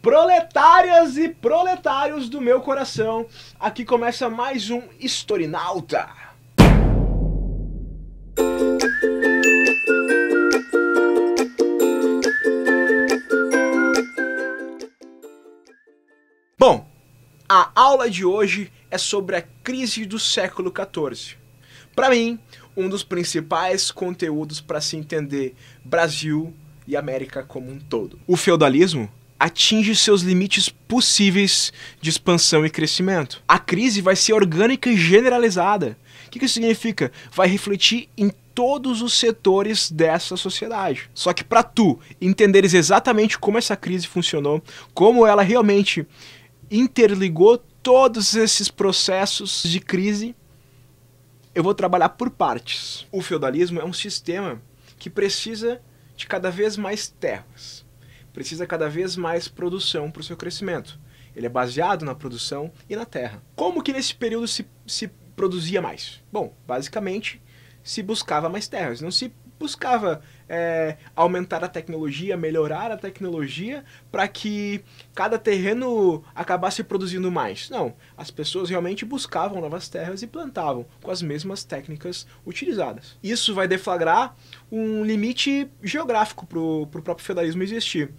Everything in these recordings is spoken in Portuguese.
Proletárias e proletários do meu coração, aqui começa mais um Historinauta. Bom, a aula de hoje é sobre a crise do século XIV. Para mim, um dos principais conteúdos para se entender Brasil e América como um todo. O feudalismo atinge seus limites possíveis de expansão e crescimento. A crise vai ser orgânica e generalizada. O que isso significa? Vai refletir em todos os setores dessa sociedade. Só que para tu entenderes exatamente como essa crise funcionou, como ela realmente interligou todos esses processos de crise, eu vou trabalhar por partes. O feudalismo é um sistema que precisa de cada vez mais terras. Precisa cada vez mais produção para o seu crescimento. Ele é baseado na produção e na terra. Como que nesse período se produzia mais? Bom, basicamente se buscava mais terras, não se buscava aumentar a tecnologia, melhorar a tecnologia para que cada terreno acabasse produzindo mais. Não, as pessoas realmente buscavam novas terras e plantavam com as mesmas técnicas utilizadas. Isso vai deflagrar um limite geográfico para o próprio feudalismo existir.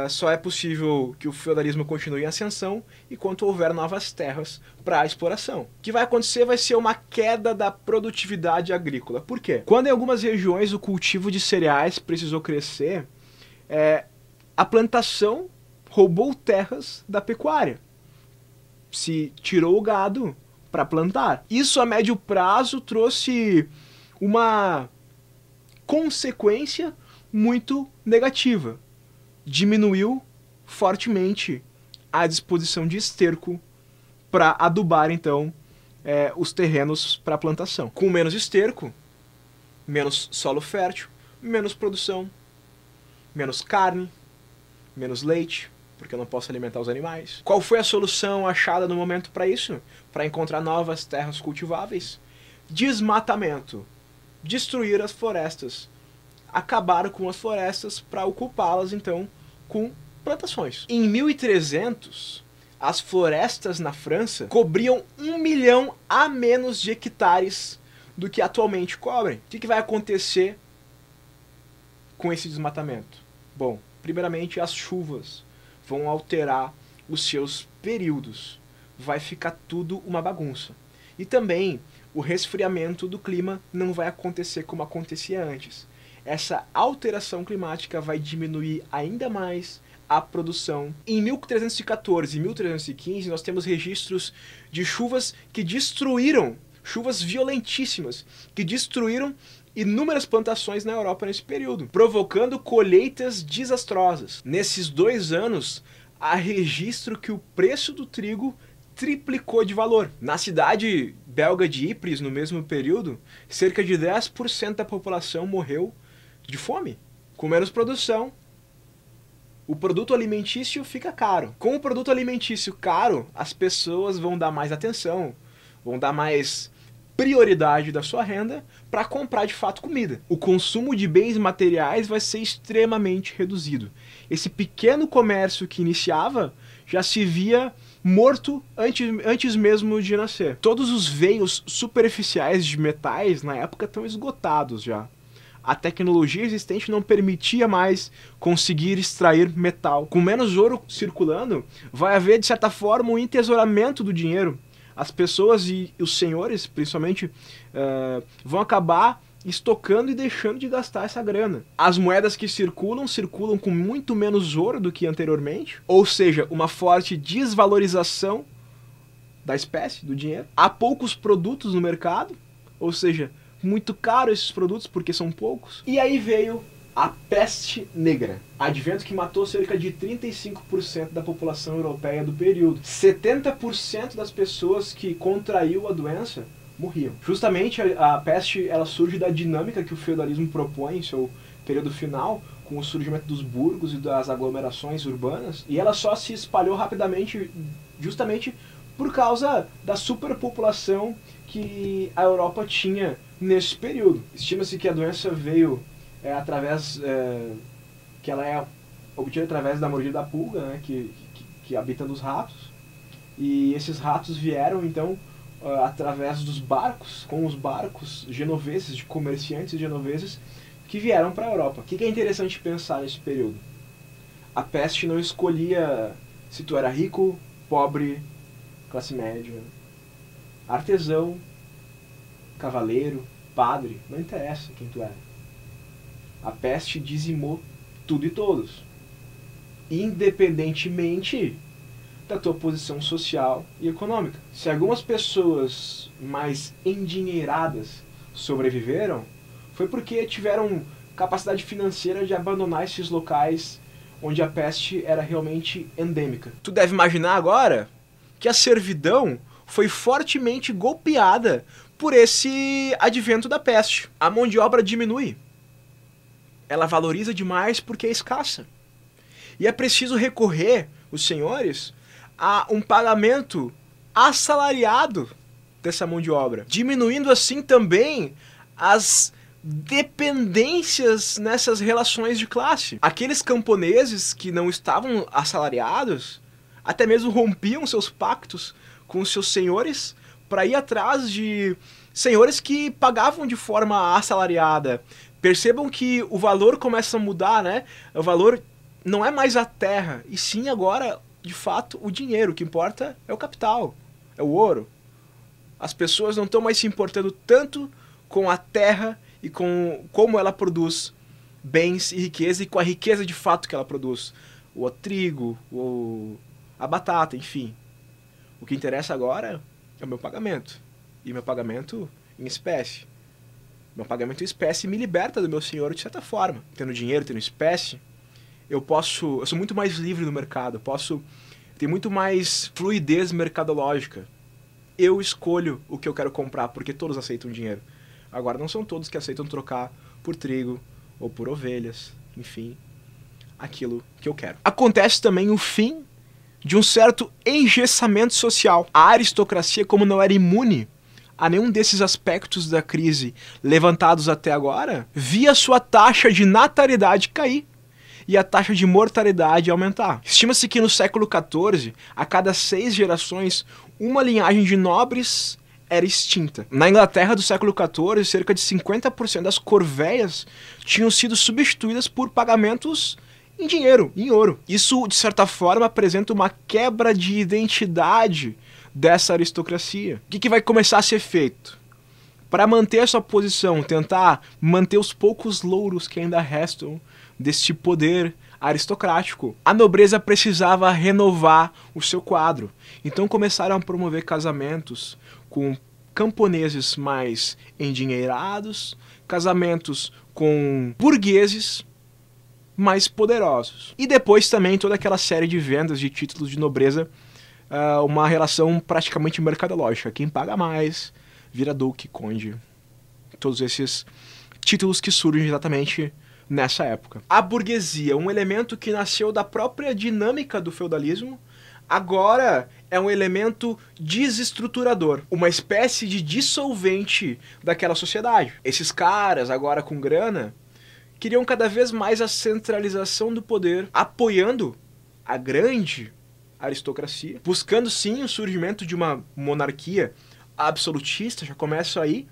Só é possível que o feudalismo continue em ascensão enquanto houver novas terras para a exploração. O que vai acontecer vai ser uma queda da produtividade agrícola. Por quê? Quando em algumas regiões o cultivo de cereais precisou crescer, a plantação roubou terras da pecuária. Se tirou o gado para plantar. Isso a médio prazo trouxe uma consequência muito negativa. Diminuiu fortemente a disposição de esterco para adubar, então, os terrenos para plantação. Com menos esterco, menos solo fértil, menos produção, menos carne, menos leite, porque eu não posso alimentar os animais. Qual foi a solução achada no momento para isso? Para encontrar novas terras cultiváveis? Desmatamento. Destruir as florestas. Acabar com as florestas para ocupá-las, então, com plantações. Em 1300, as florestas na França cobriam 1 milhão a menos de hectares do que atualmente cobrem. O que vai acontecer com esse desmatamento? Bom, primeiramente as chuvas vão alterar os seus períodos. Vai ficar tudo uma bagunça. E também o resfriamento do clima não vai acontecer como acontecia antes. Essa alteração climática vai diminuir ainda mais a produção. Em 1314 e 1315 nós temos registros de chuvas que destruíram, chuvas violentíssimas, que destruíram inúmeras plantações na Europa nesse período, provocando colheitas desastrosas. Nesses 2 anos, há registro que o preço do trigo triplicou de valor. Na cidade belga de Ypres, no mesmo período, cerca de 10% da população morreu de fome. Com menos produção, o produto alimentício fica caro. Com o produto alimentício caro, as pessoas vão dar mais atenção, vão dar mais prioridade da sua renda para comprar de fato comida. O consumo de bens materiais vai ser extremamente reduzido. Esse pequeno comércio que iniciava já se via morto antes mesmo de nascer. Todos os veios superficiais de metais na época estão esgotados já. A tecnologia existente não permitia mais conseguir extrair metal. Com menos ouro circulando, vai haver, de certa forma, um entesouramento do dinheiro. As pessoas e os senhores, principalmente, vão acabar estocando e deixando de gastar essa grana. As moedas que circulam com muito menos ouro do que anteriormente, ou seja, uma forte desvalorização da espécie, do dinheiro. Há poucos produtos no mercado, ou seja, muito caro esses produtos porque são poucos. E aí veio a peste negra, advento que matou cerca de 35% da população europeia do período. 70% das pessoas que contraiu a doença morriam. Justamente a peste ela surge da dinâmica que o feudalismo propõe em seu período final, com o surgimento dos burgos e das aglomerações urbanas, e ela só se espalhou rapidamente justamente por causa da superpopulação que a Europa tinha nesse período. Estima-se que a doença veio através que ela é obtido através da mordida da pulga, né, que habita nos ratos. E esses ratos vieram, então, através dos barcos, com os barcos genoveses, de comerciantes genoveses, que vieram para a Europa. O que é interessante pensar nesse período? A peste não escolhia se tu era rico, pobre, classe média, artesão, cavaleiro, padre, não interessa quem tu era. A peste dizimou tudo e todos, independentemente da tua posição social e econômica. Se algumas pessoas mais endinheiradas sobreviveram, foi porque tiveram capacidade financeira de abandonar esses locais onde a peste era realmente endêmica. Tu deve imaginar agora que a servidão foi fortemente golpeada por esse advento da peste. A mão de obra diminui. Ela valoriza demais porque é escassa. E é preciso recorrer, os senhores, a um pagamento assalariado dessa mão de obra, diminuindo assim também as dependências nessas relações de classe. Aqueles camponeses que não estavam assalariados até mesmo rompiam seus pactos com os seus senhores para ir atrás de senhores que pagavam de forma assalariada. Percebam que o valor começa a mudar, né? O valor não é mais a terra, e sim agora, de fato, o dinheiro. O que importa é o capital, é o ouro. As pessoas não estão mais se importando tanto com a terra e com como ela produz bens e riqueza, e com a riqueza de fato que ela produz. O trigo, a batata, enfim. O que interessa agora é o meu pagamento. E meu pagamento em espécie. Meu pagamento em espécie me liberta do meu senhor de certa forma. Tendo dinheiro, tendo espécie, eu sou muito mais livre no mercado, ter muito mais fluidez mercadológica. Eu escolho o que eu quero comprar, porque todos aceitam dinheiro. Agora, não são todos que aceitam trocar por trigo ou por ovelhas, enfim, aquilo que eu quero. Acontece também o fim de um certo engessamento social. A aristocracia, como não era imune a nenhum desses aspectos da crise levantados até agora, via sua taxa de natalidade cair e a taxa de mortalidade aumentar. Estima-se que no século XIV, a cada 6 gerações, uma linhagem de nobres era extinta. Na Inglaterra do século XIV, cerca de 50% das corveias tinham sido substituídas por pagamentos em dinheiro, em ouro. Isso, de certa forma, apresenta uma quebra de identidade dessa aristocracia. O que vai começar a ser feito? Para manter a sua posição, tentar manter os poucos louros que ainda restam deste poder aristocrático, a nobreza precisava renovar o seu quadro. Então começaram a promover casamentos com camponeses mais endinheirados, casamentos com burgueses mais poderosos. E depois também toda aquela série de vendas de títulos de nobreza, uma relação praticamente mercadológica. Quem paga mais vira duque, conde. Todos esses títulos que surgem exatamente nessa época. A burguesia, um elemento que nasceu da própria dinâmica do feudalismo, agora é um elemento desestruturador, uma espécie de dissolvente daquela sociedade. Esses caras, agora com grana, queriam cada vez mais a centralização do poder, apoiando a grande aristocracia, buscando sim o surgimento de uma monarquia absolutista, já começam aí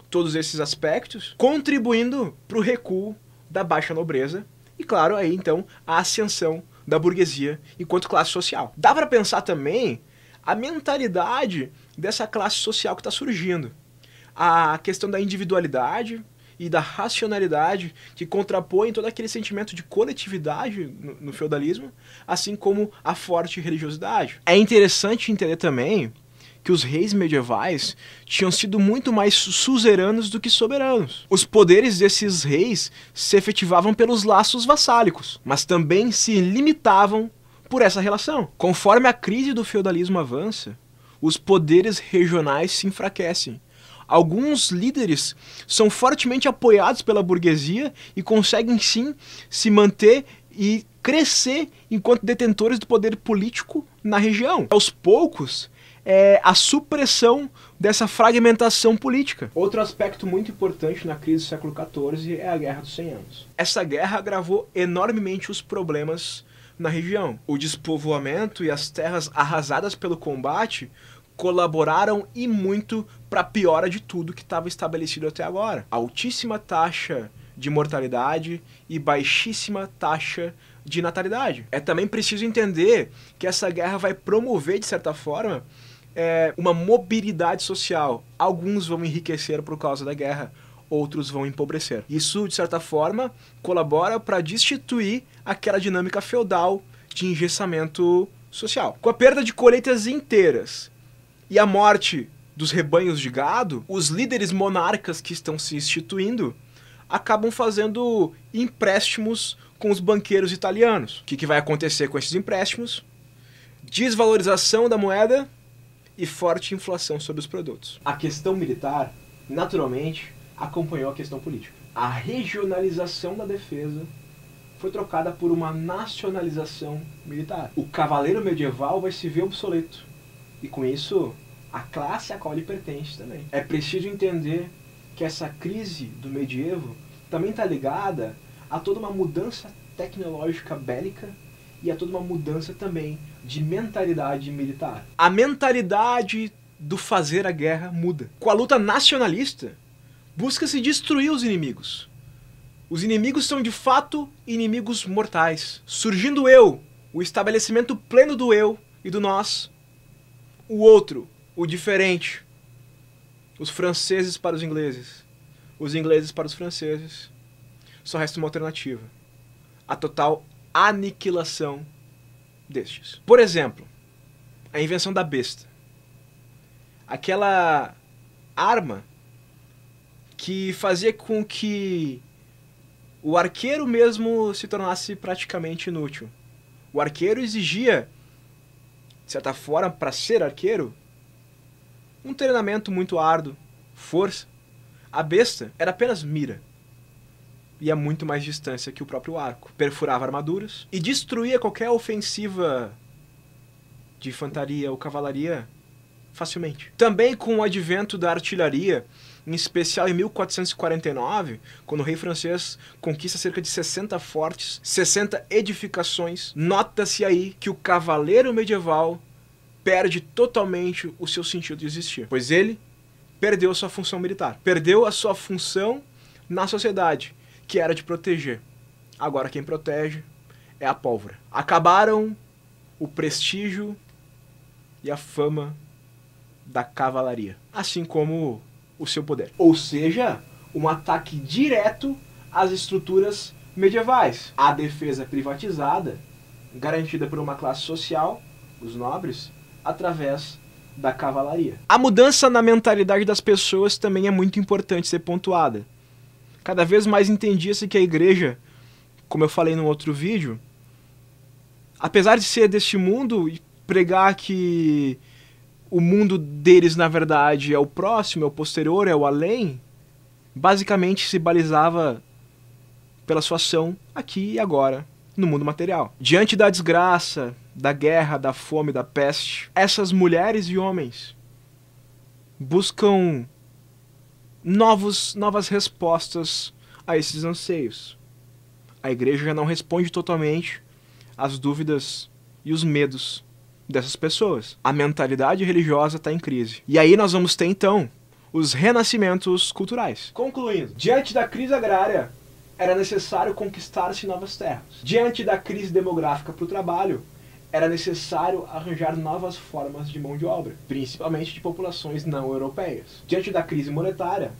todos esses aspectos, contribuindo para o recuo da baixa nobreza e, claro, aí então a ascensão da burguesia enquanto classe social. Dá para pensar também a mentalidade dessa classe social que está surgindo. A questão da individualidade e da racionalidade que contrapõem todo aquele sentimento de coletividade no feudalismo, assim como a forte religiosidade. É interessante entender também que os reis medievais tinham sido muito mais suzeranos do que soberanos. Os poderes desses reis se efetivavam pelos laços vassálicos, mas também se limitavam por essa relação. Conforme a crise do feudalismo avança, os poderes regionais se enfraquecem. Alguns líderes são fortemente apoiados pela burguesia e conseguem sim se manter e crescer enquanto detentores do poder político na região. Aos poucos, é a supressão dessa fragmentação política. Outro aspecto muito importante na crise do século XIV é a Guerra dos 100 Anos. Essa guerra agravou enormemente os problemas na região. O despovoamento e as terras arrasadas pelo combate colaboraram e muito para a piora de tudo que estava estabelecido até agora. Altíssima taxa de mortalidade e baixíssima taxa de natalidade. É também preciso entender que essa guerra vai promover, de certa forma, uma mobilidade social. Alguns vão enriquecer por causa da guerra, outros vão empobrecer. Isso, de certa forma, colabora para destituir aquela dinâmica feudal de engessamento social. Com a perda de colheitas inteiras e a morte dos rebanhos de gado, os líderes monarcas que estão se instituindo acabam fazendo empréstimos com os banqueiros italianos. O que vai acontecer com esses empréstimos? Desvalorização da moeda e forte inflação sobre os produtos. A questão militar, naturalmente, acompanhou a questão política. A regionalização da defesa foi trocada por uma nacionalização militar. O cavaleiro medieval vai se ver obsoleto. E com isso, a classe a qual ele pertence também. É preciso entender que essa crise do medievo também está ligada a toda uma mudança tecnológica bélica e a toda uma mudança também de mentalidade militar. A mentalidade do fazer a guerra muda. Com a luta nacionalista, busca-se destruir os inimigos. Os inimigos são de fato inimigos mortais. Surgindo o eu, o estabelecimento pleno do eu e do nós, o outro, o diferente, os franceses para os ingleses para os franceses, só resta uma alternativa: a total aniquilação destes. Por exemplo, a invenção da besta. Aquela arma que fazia com que o arqueiro mesmo se tornasse praticamente inútil. O arqueiro exigia, de certa forma, para ser arqueiro, um treinamento muito árduo, força. A besta era apenas mira. E a muito mais distância que o próprio arco. Perfurava armaduras e destruía qualquer ofensiva de infantaria ou cavalaria facilmente. Também com o advento da artilharia, em especial em 1449, quando o rei francês conquista cerca de 60 fortes, 60 edificações, nota-se aí que o cavaleiro medieval perde totalmente o seu sentido de existir, pois ele perdeu a sua função militar, perdeu a sua função na sociedade, que era de proteger. Agora quem protege é a pólvora. Acabaram o prestígio e a fama da cavalaria, assim como o seu poder. Ou seja, um ataque direto às estruturas medievais. A defesa privatizada, garantida por uma classe social, os nobres, através da cavalaria. A mudança na mentalidade das pessoas também é muito importante ser pontuada. Cada vez mais entendia-se que a igreja, como eu falei no outro vídeo, apesar de ser deste mundo e pregar que o mundo deles, na verdade, é o próximo, é o posterior, é o além, basicamente se balizava pela sua ação aqui e agora, no mundo material. Diante da desgraça, da guerra, da fome, da peste, essas mulheres e homens buscam novas respostas a esses anseios. A igreja já não responde totalmente às dúvidas e os medos dessas pessoas. A mentalidade religiosa está em crise. E aí nós vamos ter, então, os renascimentos culturais. Concluindo, diante da crise agrária, era necessário conquistar-se novas terras. Diante da crise demográfica para o trabalho, era necessário arranjar novas formas de mão de obra, principalmente de populações não europeias. Diante da crise monetária,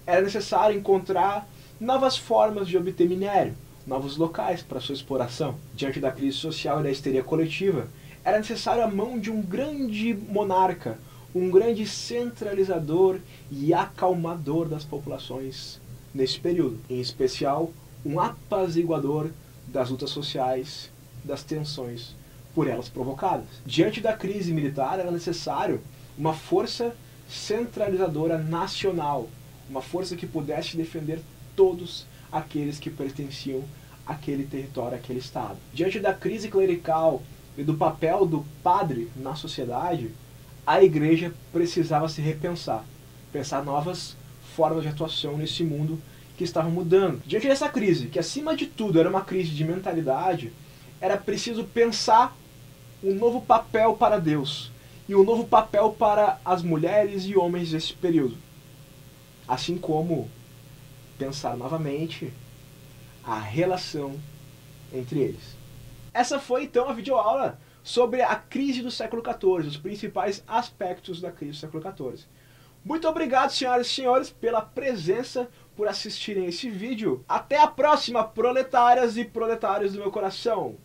era necessário encontrar novas formas de obter minério, novos locais para sua exploração. Diante da crise social e da histeria coletiva, era necessário a mão de um grande monarca, um grande centralizador e acalmador das populações nesse período. Em especial, um apaziguador das lutas sociais, das tensões por elas provocadas. Diante da crise militar, era necessário uma força centralizadora nacional, uma força que pudesse defender todos aqueles que pertenciam àquele território, àquele estado. Diante da crise clerical e do papel do padre na sociedade, a igreja precisava se repensar, pensar novas formas de atuação nesse mundo que estava mudando. Diante dessa crise, que acima de tudo era uma crise de mentalidade, era preciso pensar um novo papel para Deus e um novo papel para as mulheres e homens desse período. Assim como pensar novamente a relação entre eles. Essa foi então a videoaula sobre a crise do século XIV, os principais aspectos da crise do século XIV. Muito obrigado, senhoras e senhores, pela presença, por assistirem esse vídeo. Até a próxima, proletárias e proletários do meu coração!